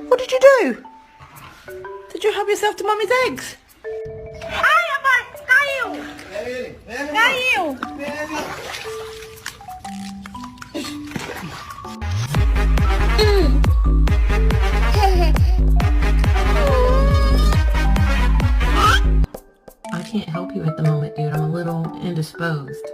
What did you do? Did you help yourself to Mummy's eggs? Ai, rapaz, caiu! Caiu! I can't help you at the moment, dude. I'm a little indisposed.